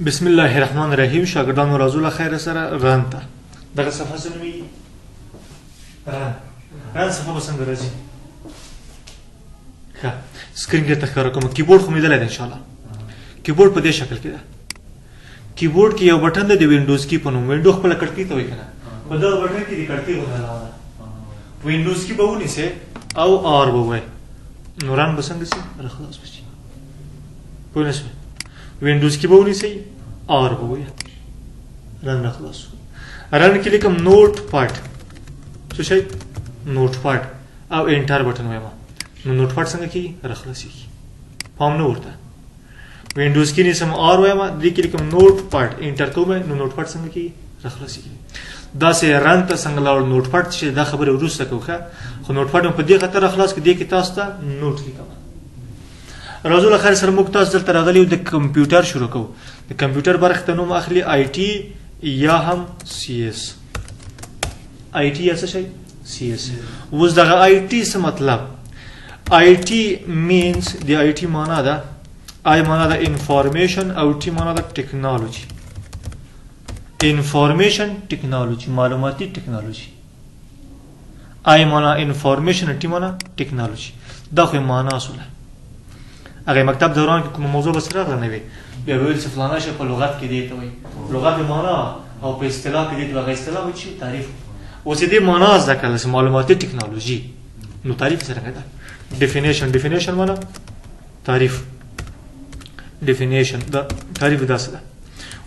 بسم الله الرحمن الرحیم. شاګردانو راځو له خیر سره رن ته. دغه صفحه څه نومېږي؟ رن صفحه به څنګه راځي؟ ښه سکرین کې درته ښکاره کوم. کیبورډ خو مې لیدلی دی انشاءالله. کیبورډ په دې شکل کې ده. کیبورډ کې یو بټن دی د وینډوز کی په نوم. وینډو خپله کړکۍ ته وایي که نه، په دغه بټن کې د کړکۍ غوندې علاوه ده. وینډوز کی به ونیسئ او آر به ووایئ، نو رن به څنګه شي؟ راخلاص به شي. پوه نه شوئ؟ وینډوز کی به ونیسئ آر به ووایئ، رن راخلاص شو. رن کې لیکم نوټ پاډ، څه شی؟ نوټ پاډ او انټر بټن وایم. نو نوټ پاډ څنګه کېږي؟ راخلاصېږي. پام نه ورته. وینډوز کې نیسم آر وایم، دې کې لیکم نوټ پاډ، انټر کوم نو نوټ پاډ څنګه کېږي؟ راخلاصېږي. داسې رن ته څنګه لاړ نوټ پاډ چې دا خبره وروسته کوو ښه، خو نوټ پاډ هم په دې خاطر راخلاص کړي دې کې تاسو ته نوټ لیکم. راځو له خیر سره موږ تاسو دلته راغلي یو د کمپیوټر شروع کوو. د کمپیوټر برخې ته نوم اخلي آی ټي یا هم سی ایس. آی ټي یا څه شی؟ سی ایس. اوس دغه آی ټي څه مطلب؟ آی ټي مینس د آی ټي معنا ده، آی معنا ده انفارمیشن او ټي معنا ده ټیکنالوجي. انفارمیشن ټیکنالوجي، معلوماتي ټیکنالوجي. آی معنا انفارمیشن، ټي معنا ټیکنالوجي. دا خو معنا اصوله. هغه مکتب دوران کې کوم موضوع بس راغله نه وي، بیا به ویل چې فلانه شی په لغت کې دی ته وایي، لغت معنا او په اصطلاح کې دی ته هغه اصطلاح وایي چې تعریف. اوس دې معنا زده کړل چې معلوماتي ټیکنالوجي، نو تعریف څرنګه ده؟ ډیفینیشن. ډیفینیشن معنا تعریف. ډیفینیشن دا تعریف داسې ده.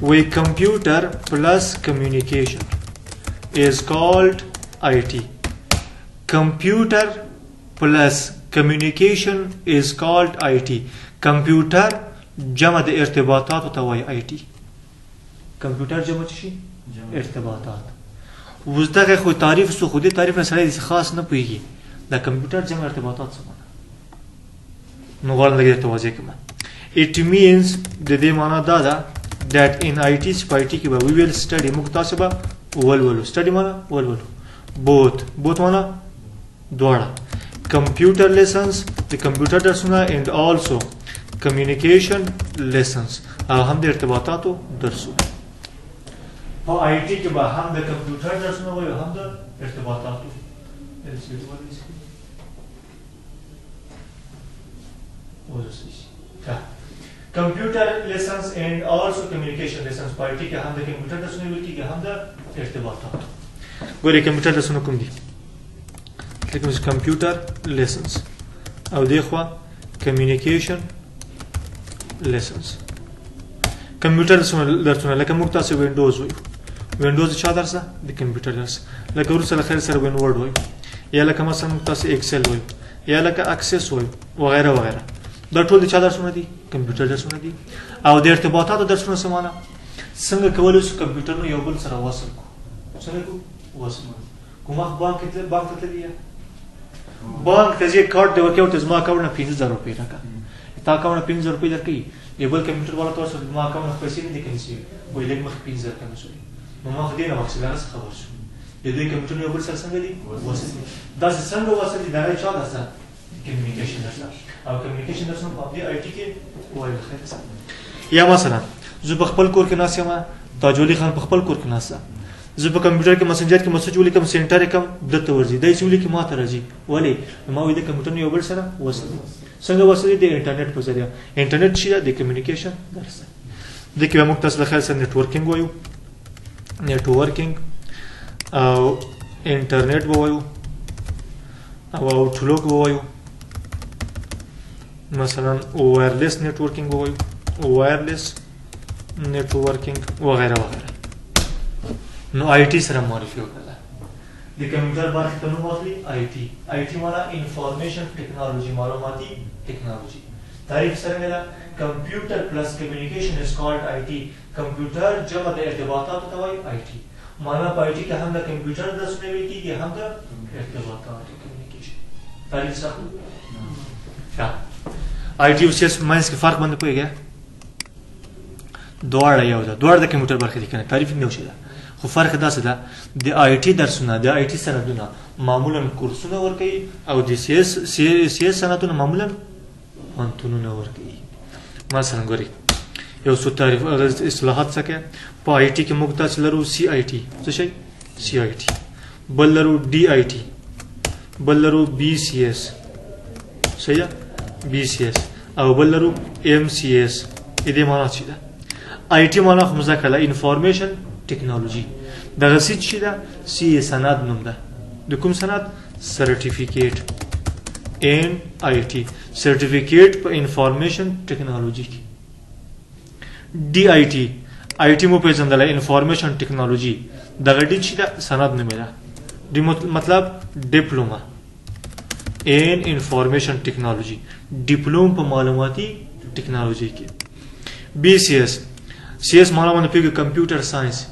وی کمپیوټر پلس کمیونیکیشن is called IT. کمپیوټر پلس communication is called IT. کمپیوټر جمع د ارتباطاتو ته وایي آی ټي. کمپیوټر جمع څه شي؟ ارتباطات. اوس دغه خو تعریف سو، خو دې تعریف نه سړی خاص نه پوهېږي د کمپیوټر جمع ارتباطات څه معنی. نو غواړم لږ درته واضح کړم. it means د دې معنا دا ده that in IT چې په آی ټي کې به we will study، موږ تاسو به ولولو. study معنا ولولو. both معنا دواړه. computer lessons د کمپیوټر درسونه and also communication lessons او هم د ارتباطاتو درسونه. په آی ټي کې به هم د کمپیوټر درسونه وایو هم د ارتباطاتو. computer lessons and also communication lessons په آی ټي کې هم د کمپیوټر درسونه ویل کېږي هم د ارتباطاتو. ګورې کمپیوټر درسونه کوم دي؟ لکه کمپیوټر لیسنس او دی خوا کمیونیکیشن لیسنس. کمپیوټر درسونه لکه موږ تاسو وینډوز وایو. وینډوز چا درسه؟ د کمپیوټر درس. لکه وروسته له خیر سره وینورډ وایو، یا لکه مثلا موږ تاسو ایکسل وایو، یا لکه اکسس وایو وغیره وغیره. دا ټول د چا درسونه دي؟ کمپیوټر درسونه دي. او د ارتباطاتو درسونه څه معنا؟ څنګه کولی شو کمپیوټرونه یو بل سره وصل کړو؟ څنګه کوو؟ وصل. کوم وخت بانک ته تللی یې بانک ته ځې کارت دې ورکوي، ورته زما اکاونټ نه 50,000 روپۍ راکړه. تا اکاونټ نه 50,000 روپۍ درکوي، یو بل کمپیوټر والا ته ورسره زما اکاونټ نه پیسې نه دي کمې شوي، وایي لږ مخکې 50,000 کمې شوي. نو ما خو دې نه مقصدانه څه خبر شو؟ د دوی کمپیوټرونه یو بل سره څنګه دي؟ وصل دي. داسې څنګه وصل دي؟ د هغه چا درسه؟ کمیونیکیشن درسه. او کمیونیکیشن درسونه په همدې آی ټي کې وایو. خیر سره یا مثلا زه په خپل کور کې ناست یم، تاجولي خان په خپل کور کې ناست ده، زه په کمپیوټر کې مسنجر کې مسج ولیکم، سینټر یې کم دلته ورځي، دی چې ولیکي ما ته راځي. ولې؟ ما وایي د کمپیوټرونه یو بل سره وصل دي. څنګه وصل دي؟ د انټرنیټ په ذریعه. انټرنیټ چې ده د کمیونیکیشن درس ده. دې کې به موږ تاسو له خیر سره نیټورکینګ وایو، نیټورکینګ او انټرنیټ به وایو او آوټلوک به وایو، مثلا وایرلیس نیټورکینګ به وایو، وایرلیس نیټورکینګ وغیره وغیره. نو آی ټي سره معرفي وکړه. د کمپیوټر برخې ته نوم واخلي آی ټي. آی ټي معنا انفارمیشن ټیکنالوجي، معلوماتي ټیکنالوجي. تعریف څرنګه ده؟ کمپیوټر پلس کمیونیکیشن از کالډ آی ټي. کمپیوټر جمع د ارتباطاتو ته وایي آی ټي. معنا په آی ټي کې هم د کمپیوټر درسونه ویل کېږي هم د ارتباطاتو کمیونیکیشن. تعریف سخت ښه. آی ټي او سی ایس منځ کې فرق باندې پوهېږئ؟ دواړه یو ده، دواړه د کمپیوټر برخې دي که نه؟ تعریف هم یو شی ده، خو فرق داسې ده د آی ټي درسونه، د آی ټي سندونه معمولا کورسونه ورکوي او د سی ایس سندونه معمولا پوهنتونونه ورکوي. مثلا ګورئ یو څو تعریف اصطلاحات څه کوي په آی ټي کې موږ تاسو لرو سی آی ټي څه شي سی آی ټي بل لرو ډي آی ټي بل لرو بي سي اس صحیح بي سي اس او بل لرو ام سی اس دې معنا څه ده آی ټي معنا خو مذکر انفارمیشن ټیکنالوژي دغه څه چې ده سی سند نوم ده د کوم سند سرټیفیکیټ ان آی ټي سرټیفیکیټ په انفارمیشن ټیکنالوژي کې ډي آی ټي آی ټي مو پیژندل انفارمیشن ټیکنالوژي دغه ډي چې ده سند نوم ده डी मतलब diploma in information technology diploma पर मालूमाती technology की B C S मालूम पे computer science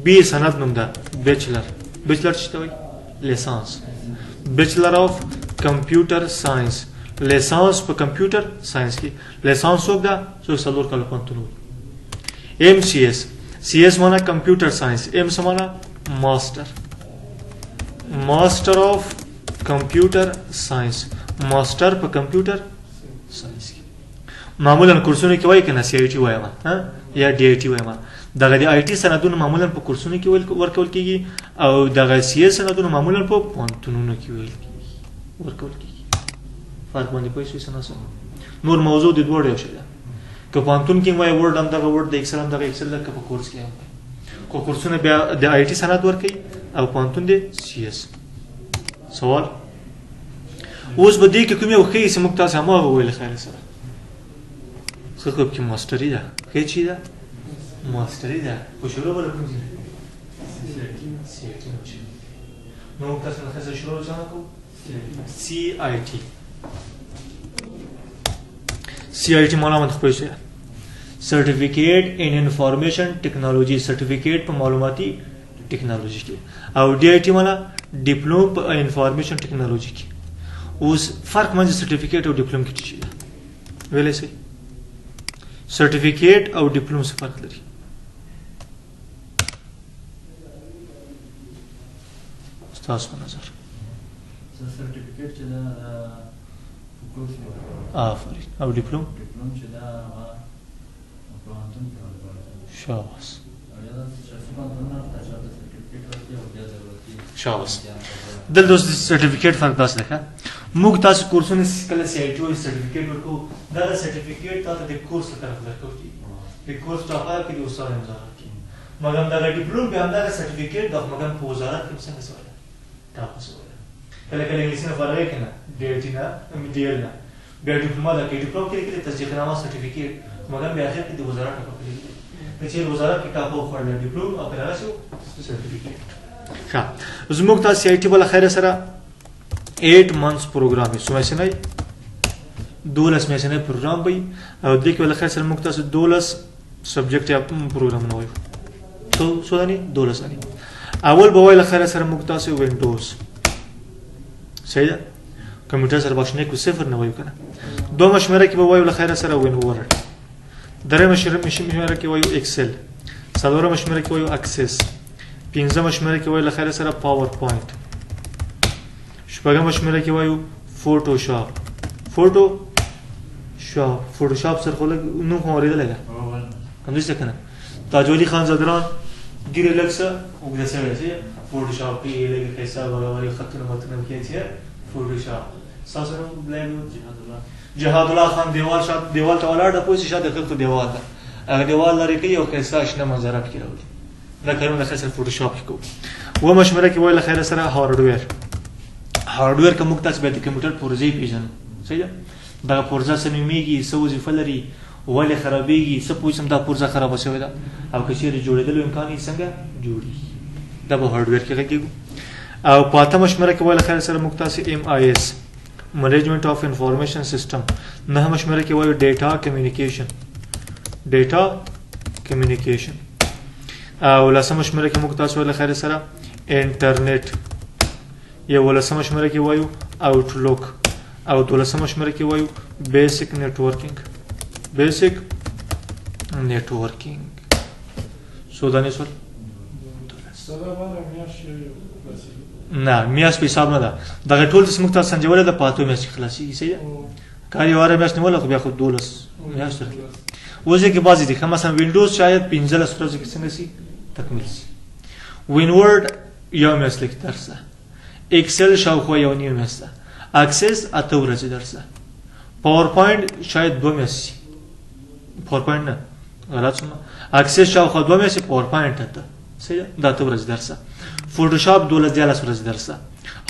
B सनद नुमदा बैचलर लेसांस bachelor of computer science लेसांस पर कंप्यूटर साइंस की लेसांस होगा सो सलोर का पंतनु एम सी एस माना कंप्यूटर साइंस एम से माना master of computer science master पर कंप्यूटर साइंस की मामूलन कोर्सों की वाई कहना सी आई टी वाई हाँ या डी आई टी वाई दगा आई टी सनदों मामूलन पर कोर्सों की वर्कआउट की और दगा सी एस सनदों मामूलन पर पंतनों की वर्कआउट की फर्क बंदी कोई सुई सना नूर मौजूद दिदवड़ है कि पंतन की वाई वर्ड अंदर वर्ड दगा एक्सेल का कोर्स किया को कोर्सों ने द आई टी सनद वर्क की او پانتون دی سی اس سوال اوس به دې کې کومه وخی چې موږ تاسو هم وویل خیر سره څه کوم کې ماستری ده کې چی ده ماستری ده خو شروع ولا کوم ځای نو تاسو نه څه شروع ځان کو سی آی ټي معلومات خو پېښه certificate in information technology certificate पर मालूमाती टेक्नोलॉजी की और डी आई टी वाला डिप्लोम इंफॉर्मेशन टेक्नोलॉजी की उस फर्क में सर्टिफिकेट और डिप्लोम की चीज वेले से सर्टिफिकेट और डिप्लोम से फर्क लगी नजर सर्टिफिकेट चला और डिप्लोम चला शाबाश शाबाश दल दोस्त सर्टिफिकेट फर्क दास देखा मुग तास कोर्सों ने कल से आई टी सर्टिफिकेट को दादा सर्टिफिकेट ता दे कोर्स का तरफ लगा की दे कोर्स ता का कि उसार वजारत की मगर दादा डिप्लोम पे अंदर सर्टिफिकेट दा मगर वजारत के संग सवाल ता सवाल कल इंग्लिश में फर्क है ना डेटी ना मीडियल ना बे डिप्लोमा दा के डिप्लोम के लिए तस्दीकनामा सर्टिफिकेट मगर बे आखिर की वजारत का कचेर वजारत की टापो फर्ड डिप्लोम और करासो सर्टिफिकेट हाँ زموږ تاسو سی آی ټي بل خیر سره 8 months پروګرام یې سمه سنای 12 میاشتې پروګرام وي او د کې بل خیر سره موږ تاسو 12 سبجیکټ یا پروګرام نه وایو سو دانی 12 دانی اول به وایي خیر سره موږ تاسو وینډوز صحیح ده کمپیوټر سره باشنه کو صفر نه وایو کنه دوه مشمره کې به وایو خیر سره وین ورډ درې مشمره کې وایو ایکسل څلورم مشمره کې وایو اکسس پنځم مشمره کې وایو خیر سره پاور پوینټ شپږم مشمره کې وایو فوټوشاپ سره خو نو خو ورېدل ده هم دې څه کنه تاجولی خان زدران ګیره لکسه وګړه سره چې فوټوشاپ کې لګي حساب ولا خطونه متنم کې چې فوټوشاپ ساسره بلایو جهاد الله خان دیوال ته ولاړ د پوسی شاته خلکو دیوال ده هغه دیوال لري کې یو کیسه شنه منظره کې راوړي دا کارونه خاصه فوټوشاپ کې کوو و مشوره کې وایي خیر سره هارډویر که موږ تاسو به د کمپیوټر پروژې پیژنو صحیح ده دا پروژه سمېږي څه وظیفه لري ولې خرابېږي څه پوه شم دا پروژه خرابه شوې ده او که چېرې جوړېدلو امکان یې څنګه جوړېږي دا به هارډویر کې غږېږو او په اته مشوره کې وایي خیر سره موږ تاسو MIS مینجمنٹ آف انفارمیشن سسٹم نہ مشورے کے وایو ڈیٹا کمیونیکیشن ولسم مشورے کے مقتص ولا خیر سرا انٹرنیٹ یا ولسم مشورے کے وایو آؤٹ لک او دولسم مشورے کے وایو بیسک نیٹورکنگ سودانی سول نه میاس په حساب نه ده دغه ټول چې موږ تاسو سنجوله د پاتو میاس خلاصي صحیح ده کار یو واره میاس نه ولا خو بیا خو 12 میاس سره وځي کې بعضې دي ښه مثلا وینډوز شاید 15 ورځو کې څنګه سي تکمیل سي وینورډ یو میاشت لږ درسه اکسل شاوخوا یو نیم میاشت اکسس 8 ورځې درسه پاور پوینټ شاید 2 میاشتې سي پاور پوینټ نه غلط شوم اکسس شاوخوا 2 میاشتې پاور پوینټ ته صحیح ده 8 ورځې درسه فوټوشاپ 12 ورځې درسه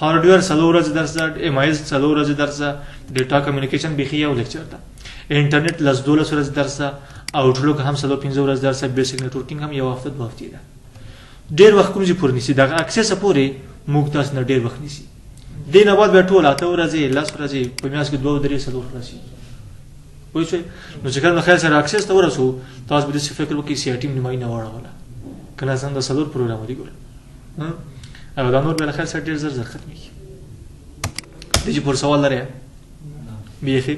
هارډویر 4 ورځې درسه ایم آی 4 ورځې درسه ډیټا کمیونیکیشن بخي یو لیکچر ده انټرنیټ 12 ورځې درسه آوټلوک هم 15 ورځې درسه بیسیک نتورکینګ هم یو هفته 2 هفتې ده ډیر وخت کوم چې پور نسی دا اکسس پورې موږ تاسو نه ډیر وخت نسی دینه بعد به ټول 8 ورځې 10 ورځې په میاشت کې 2 3 4 ورځې وای شي نو چې کله خیر سره اکسس ته ورسو تاسو به څه فکر وکړئ سی ټیم نیمای نه واړه کله څنګه د 4 پروګرام دی ګور او دا نور بل خیر سره ډیر زر ختمي دي چې پر سوال لري به